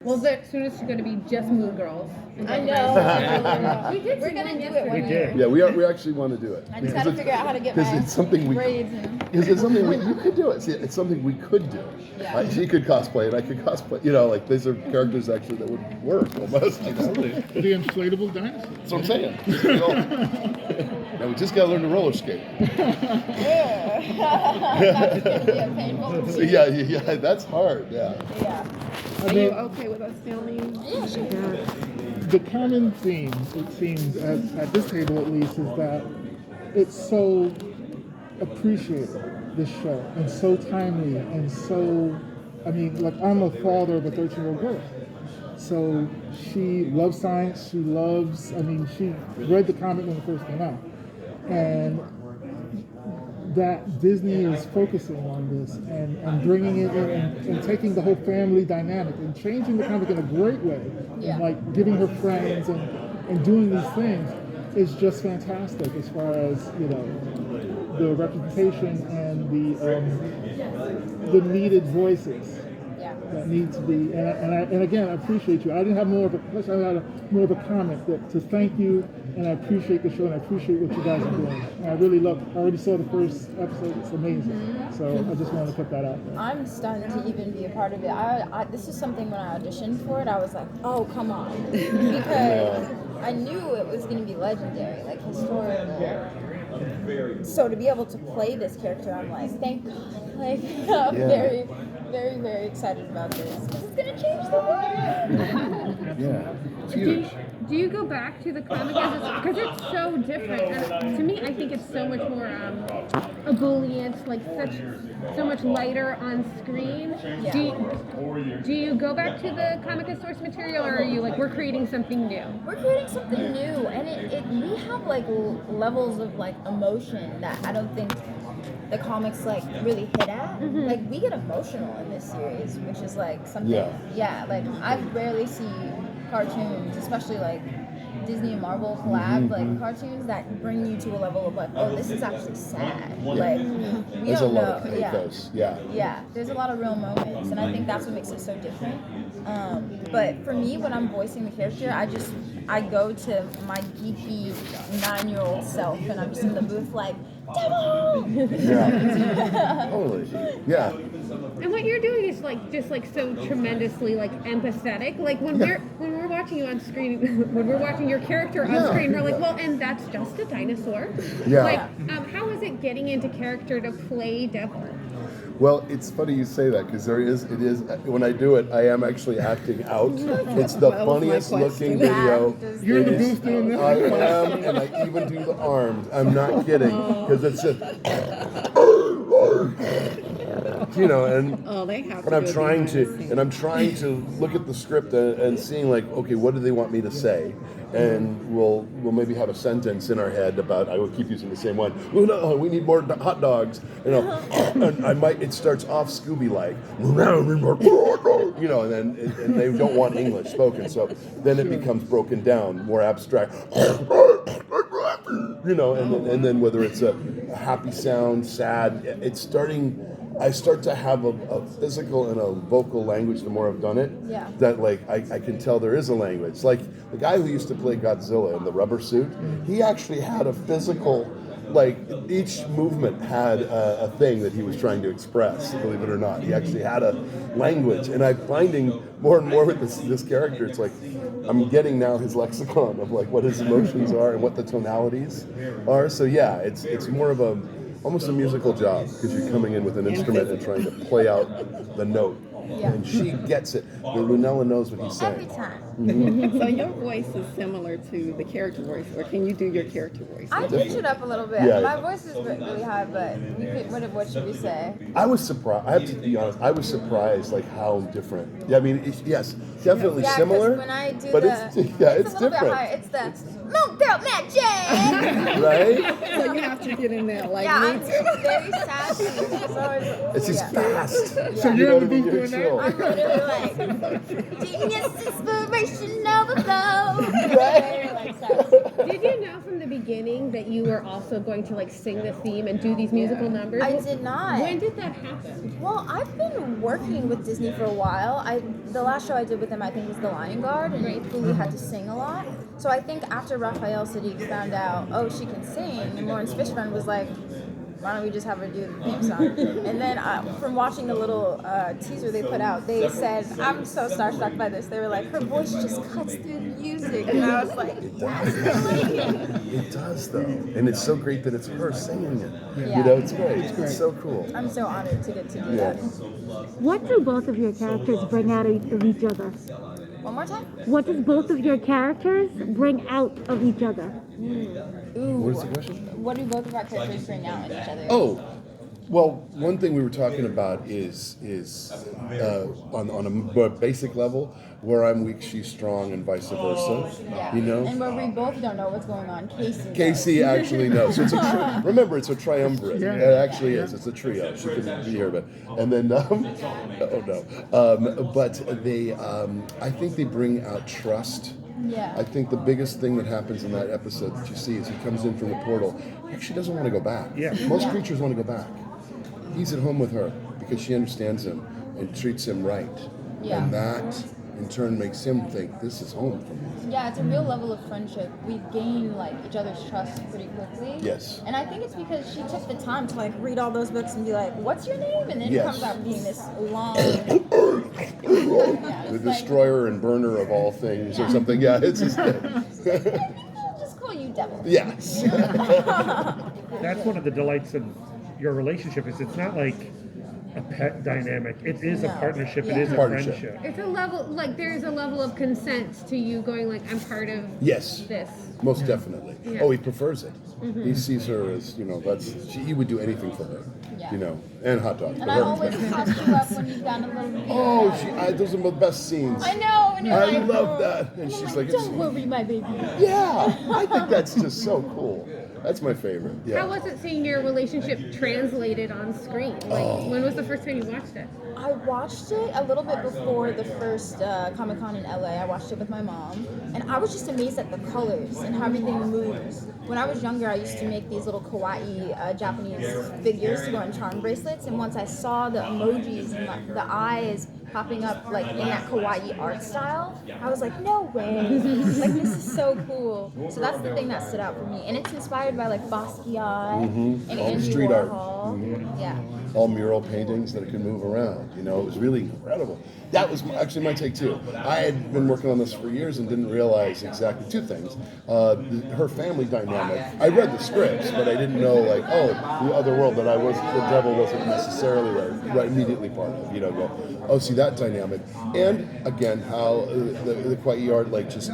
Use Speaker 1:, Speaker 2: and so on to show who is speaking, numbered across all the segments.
Speaker 1: Well, soon it's going to be just Moon Girls.
Speaker 2: I know.
Speaker 1: We did.
Speaker 2: We're gonna do it one
Speaker 3: We
Speaker 2: year.
Speaker 3: did.
Speaker 4: Yeah, we actually want to do it.
Speaker 2: I just gotta figure out how to get
Speaker 4: because
Speaker 2: my
Speaker 4: it's something we
Speaker 2: braids in.
Speaker 4: because it's something you could do it. See, it's something we could do.
Speaker 2: Yeah.
Speaker 4: Like, she could cosplay and I could cosplay. You know, like these are characters actually that would work almost. You know?
Speaker 3: The inflatable dinosaur.
Speaker 4: That's what I'm saying. Now we just gotta learn to roller skate.
Speaker 2: That's gonna be a painful
Speaker 4: So, yeah, that's hard. Yeah.
Speaker 2: Yeah.
Speaker 3: I
Speaker 5: Are you
Speaker 3: mean,
Speaker 5: okay with us filming?
Speaker 2: Yeah, sure.
Speaker 3: the common theme, it seems, at this table at least, is that it's so appreciated, this show, and so timely, and so, I mean, like, I'm a father of a 13-year-old girl. So she loves science, she read the comic when it first came out. And that Disney is focusing on this and bringing it in and taking the whole family dynamic and changing the comic in a great way.
Speaker 2: Yeah.
Speaker 3: And like giving her friends and doing these things is just fantastic as far as, you know, the representation and the needed voices that need to be, and again, I appreciate you. I didn't have more of a comment to thank you, and I appreciate the show, and I appreciate what you guys are doing. And I really I already saw the first episode, it's amazing. So I just wanted to put that out there.
Speaker 2: I'm stunned to even be a part of it. This is something when I auditioned for it, I was like, oh, come on. Because I knew it was going to be legendary, like historical. So to be able to play this character, I'm like, thank God. Like, I'm very, very, very excited about this. Because it's going to change the world.
Speaker 4: Yeah. It's huge.
Speaker 1: Do you go back to the comic because it's so different? And to me, I think it's so much more ebullient, like so much lighter on screen.
Speaker 2: Yeah.
Speaker 1: Do you go back to the comic as source material, or are you like, we're creating something new?
Speaker 2: We're creating something new, and we have like levels of like emotion that I don't think the comics like really hit at. Like we get emotional in this series, which is like something. Yeah. Like I rarely see cartoons, especially like Disney and Marvel collab, like cartoons that bring you to a level of like, oh, this is actually sad. Like we
Speaker 4: There's
Speaker 2: don't
Speaker 4: a
Speaker 2: know.
Speaker 4: lot of pathos. Yeah.
Speaker 2: There's a lot of real moments, and I think that's what makes it so different. But for me, when I'm voicing the character, I go to my geeky 9-year-old self, and I'm just in the booth like, devil!
Speaker 4: Yeah. Totally. Yeah.
Speaker 1: And what you're doing is like just like so tremendously like empathetic. Like when we're watching you on screen, when we're watching your character on screen, we're like, well, and that's just a dinosaur.
Speaker 4: Yeah.
Speaker 1: Like, how is it getting into character to play devil?
Speaker 4: Well, it's funny you say that because it is, when I do it, I am actually acting out. It's the funniest looking video.
Speaker 3: You're in the booth doing that?
Speaker 4: I am, and I even do the arms. I'm not kidding because it's just, you know, and
Speaker 5: they have
Speaker 4: I'm trying to look at the script and seeing like, okay, what do they want me to say? And we'll maybe have a sentence in our head about, I will keep using the same one. Well, no, we need more hot dogs. You know, and it starts off Scooby-like, you know, and they don't want English spoken, so then it becomes broken down, more abstract, you know, and then whether it's a happy sound, sad, I start to have a physical and a vocal language the more I've done it.
Speaker 2: Yeah.
Speaker 4: That like I can tell there is a language. Like the guy who used to play Godzilla in the rubber suit, he actually had a physical, like each movement had a thing that he was trying to express, believe it or not. He actually had a language. And I'm finding more and more with this character, it's like I'm getting now his lexicon of like what his emotions are and what the tonalities are. So yeah, it's more of almost a musical job because you're coming in with an instrument and trying to play out the note.
Speaker 2: Yeah.
Speaker 4: And she gets it. Lunella knows what he's saying.
Speaker 2: Every time.
Speaker 5: So your voice is similar to the character voice, or can you do your character voice?
Speaker 2: I pitch it up a little bit.
Speaker 4: Yeah.
Speaker 2: My voice is really high, but what should we say?
Speaker 4: I was surprised. I have to be honest. I was surprised, like how different. Yeah, I mean, yes, definitely
Speaker 2: Yeah,
Speaker 4: similar.
Speaker 2: when I do
Speaker 4: but
Speaker 2: it's
Speaker 4: a little
Speaker 2: different. Bit higher. It's the Moon Girl Magic.
Speaker 4: Right?
Speaker 5: So you have to get in there like
Speaker 2: I'm
Speaker 5: me.
Speaker 2: very sassy.
Speaker 4: It's just fast.
Speaker 2: Yeah.
Speaker 3: So you're in the booth
Speaker 4: You're
Speaker 3: doing
Speaker 4: chill.
Speaker 2: I'm literally like, genius inspiration overflow. Very, like, sassy.
Speaker 1: Did you know from the beginning that you were also going to like sing the theme and do these musical numbers?
Speaker 2: I did not.
Speaker 1: When did that happen?
Speaker 2: Well, I've been working with Disney for a while. The last show I did with them, I think, was The Lion Guard, and we had to sing a lot. So I think after Raphael Sadiq found out, oh, she can sing, and Lawrence Fishburne was like, why don't we just have her do the theme song? And then from watching the little teaser they put out, they said, I'm so starstruck by this. They were like, her voice just cuts through the music. And I was like,
Speaker 4: It does, though. And it's so great that it's her singing it.
Speaker 2: Yeah.
Speaker 4: You know, it's great. It's so cool.
Speaker 2: I'm so honored to get to do that.
Speaker 6: What do both of your characters bring out of each other?
Speaker 2: One more time?
Speaker 6: What does both of your characters bring out of each other?
Speaker 2: Ooh.
Speaker 4: What is the question?
Speaker 2: What do both of our characters bring out in each other?
Speaker 4: Oh, well, one thing we were talking about is on a more basic level, where I'm weak, she's strong, and vice versa.
Speaker 2: Yeah.
Speaker 4: You know?
Speaker 2: And where we both don't know what's going on,
Speaker 4: Casey actually knows. So it's remember, it's a triumvirate.
Speaker 3: Yeah.
Speaker 4: It actually is. It's a trio. She couldn't be here, but and then but they, I think they bring out trust.
Speaker 2: Yeah.
Speaker 4: I think the biggest thing that happens in that episode that you see is he comes in from the portal. He actually doesn't want to go back.
Speaker 3: Yeah.
Speaker 4: Most creatures want to go back. He's at home with her because she understands him and treats him right.
Speaker 2: Yeah.
Speaker 4: And that, in turn, makes him think, this is home for me.
Speaker 2: Yeah, it's a real level of friendship. We gain like each other's trust pretty quickly.
Speaker 4: Yes.
Speaker 2: And I think it's because she took the time to like read all those books and be like, "What's your name?" And then it
Speaker 4: Yes.
Speaker 2: comes out being this long.
Speaker 4: The destroyer and burner of all things or something. Yeah, it's just...
Speaker 2: I'll just call you Devil.
Speaker 4: Yes.
Speaker 7: That's one of the delights of your relationship is it's not like a pet dynamic. It is a
Speaker 2: No.
Speaker 7: partnership.
Speaker 2: Yeah.
Speaker 7: It is a
Speaker 4: Partnership.
Speaker 7: friendship.
Speaker 1: It's a level, like there's a level of consent to you going like, I'm part of
Speaker 4: Yes.
Speaker 1: this.
Speaker 4: Most definitely.
Speaker 1: Yeah.
Speaker 4: Oh, he prefers it. He sees her as, you know, he would do anything for her.
Speaker 2: Yeah.
Speaker 4: You know, and hot dogs.
Speaker 2: And
Speaker 4: but
Speaker 2: I
Speaker 4: her-
Speaker 2: always toss you up when you've gotten a little bit.
Speaker 4: Oh, those are the best scenes.
Speaker 2: I know. And you're
Speaker 4: I
Speaker 2: like,
Speaker 4: love
Speaker 2: "Oh."
Speaker 4: that. And
Speaker 2: I'm
Speaker 4: she's like,
Speaker 2: "Don't worry, my baby."
Speaker 4: yeah, I think that's just so cool. That's my favorite. Yeah.
Speaker 1: How was it seeing your relationship translated on screen? Like, when was the first time you watched it?
Speaker 2: I watched it a little bit before the first Comic-Con in LA. I watched it with my mom, and I was just amazed at the colors and how everything moves. When I was younger, I used to make these little kawaii Japanese figures to go on charm bracelets, and once I saw the emojis and the eyes popping up like in that kawaii art style, I was like, no way! Like, this is so cool. So that's the thing that stood out for me, and it's inspired by like Basquiat and
Speaker 4: All the
Speaker 2: Andy
Speaker 4: street art.
Speaker 2: Warhol. Yeah.
Speaker 4: All mural paintings that can move around. You know, it was really incredible. That was actually my take too. I had been working on this for years and didn't realize exactly two things. Her family dynamic. I read the scripts, but I didn't know like, oh, the other world that the devil wasn't necessarily right immediately part of. You know, go, oh, see that dynamic. And again, how the kawaii art like just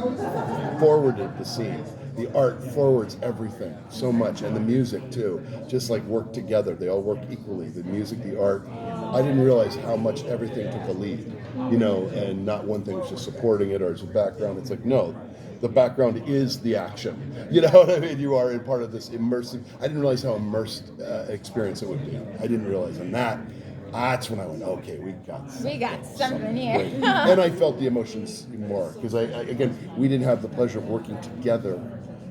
Speaker 4: forwarded the scene. The art forwards everything so much, and the music too. Just like work together, they all work equally. The music, the art. I didn't realize how much everything took a lead, you know, and not one thing was just supporting it or as a background. It's like no, the background is the action. You know what I mean? You are in part of this immersive. I didn't realize how immersed experience it would be. I didn't realize, and that's when I went, okay, we got
Speaker 2: something here.
Speaker 4: great. And I felt the emotions more because again, we didn't have the pleasure of working together,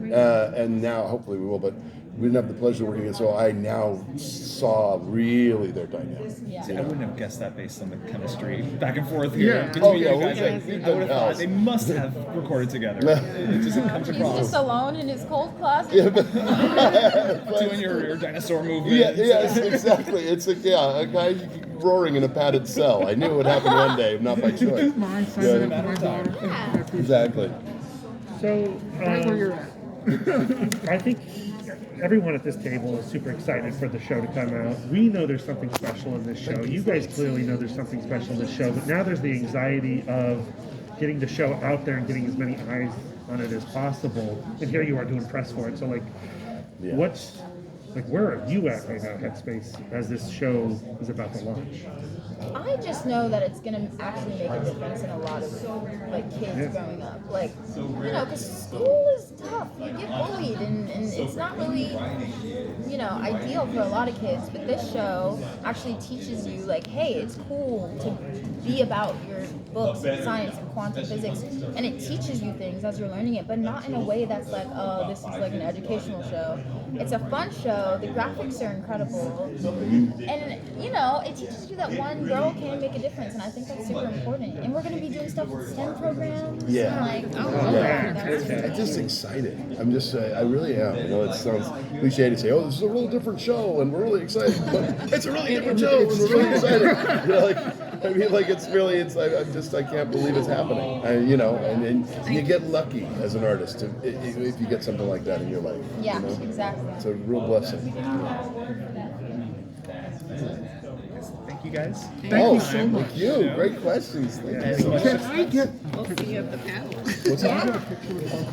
Speaker 4: and now hopefully we will. But we didn't have the pleasure of working together, so I now saw really their dynamic.
Speaker 2: Yeah.
Speaker 8: See, I wouldn't have guessed that based on the chemistry back and forth here
Speaker 3: Yeah.
Speaker 8: between
Speaker 4: Oh,
Speaker 8: you
Speaker 4: yeah,
Speaker 8: guys.
Speaker 4: we've
Speaker 8: I
Speaker 4: done
Speaker 8: would have thought
Speaker 4: house.
Speaker 8: they must have recorded together. It just comes
Speaker 2: He's
Speaker 8: across.
Speaker 2: just alone in his cold closet.
Speaker 4: Yeah, but
Speaker 8: Doing your dinosaur movement.
Speaker 4: yeah, yes, exactly. It's a guy roaring in a padded cell. I knew it would happen one day, not by choice.
Speaker 3: Mine,
Speaker 4: Yeah.
Speaker 3: send it up to my daughter. I appreciate it.
Speaker 4: Exactly.
Speaker 7: So
Speaker 3: Right where you're at.
Speaker 7: I think everyone at this table is super excited for the show to come out. We know there's something special in this show. You guys clearly know there's something special in this show, but now there's the anxiety of getting the show out there and getting as many eyes on it as possible. And here you are doing press for it. So
Speaker 4: Yeah.
Speaker 7: where are you at right now, Headspace, as this show is about to launch?
Speaker 2: I just know that it's gonna actually make a difference in a lot of like kids growing up. Like, you know, because school is tough. You get bullied, and it's not really, you know, ideal for a lot of kids. But this show actually teaches you, like, hey, it's cool to be about your books and science and quantum physics, and it teaches you things as you're learning it, but not in a way that's like, oh, this is like an educational show. It's a fun show. The graphics are incredible, and you know, it teaches you that one girl can make a difference, and I think that's super important. And we're going to be doing stuff with STEM programs.
Speaker 4: Yeah.
Speaker 2: And, like,
Speaker 4: I'm just excited. I'm just, I really am. You know, it sounds cliche to say, oh, this is a real different show, and we're really excited. But it's a really different show, and we're really excited. You know, like, I mean, like, it's really, I can't believe it's happening. You know, and you get lucky as an artist if you get something like that in your life.
Speaker 2: Yeah,
Speaker 4: you know?
Speaker 2: exactly.
Speaker 4: It's a real blessing.
Speaker 8: Thank you guys.
Speaker 3: Thank you so much.
Speaker 4: Thank you. Great questions. Thank you so much.
Speaker 3: Can I get
Speaker 5: We'll see you at the panel.
Speaker 4: What's that?